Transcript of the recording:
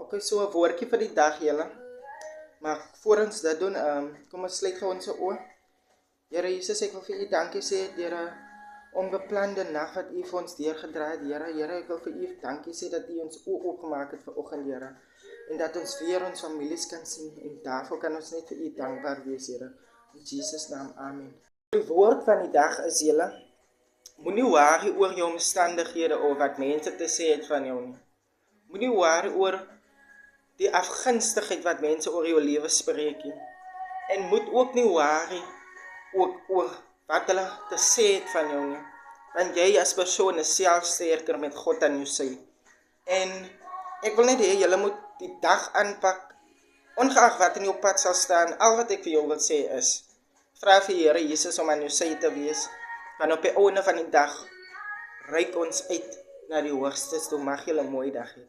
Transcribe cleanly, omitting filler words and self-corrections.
Okay, so 'n woordjie vir die dag julle. Maar voor ons dit doen, kom ons sluit gou ons oë. Here Jesus, ek wil vir U dankie sê deur 'n onbeplande nag wat U vir ons deurgedra het, Here. Here, ek wil vir U dankie sê dat U ons oë oopgemaak het vanoggend, Here. En dat ons weer ons families kan sien en daarvoor kan ons net vir U dankbaar wees, Here. In Jesus naam, amen. Die woord van die dag is julle, moenie worry oor jou omstandighede of wat mense te sê het van jou nie. Moenie worry oor die afgunstigheid wat mense oor jou lewe spreek nie. En moet ook nie worry oor wat hulle te sê het van jou nie. Want jy as persoon is self sterker met God aan jou sy. En ek wil net hê julle moet die dag aanpak, ongeag wat in jou pad sal staan. Al wat ek vir jou wil sê is, vra vir Here Jesus om aan jou sy te wees. Want op die einde van die dag reik ons uit na die hoogste. So mag julle 'n mooi dag hê.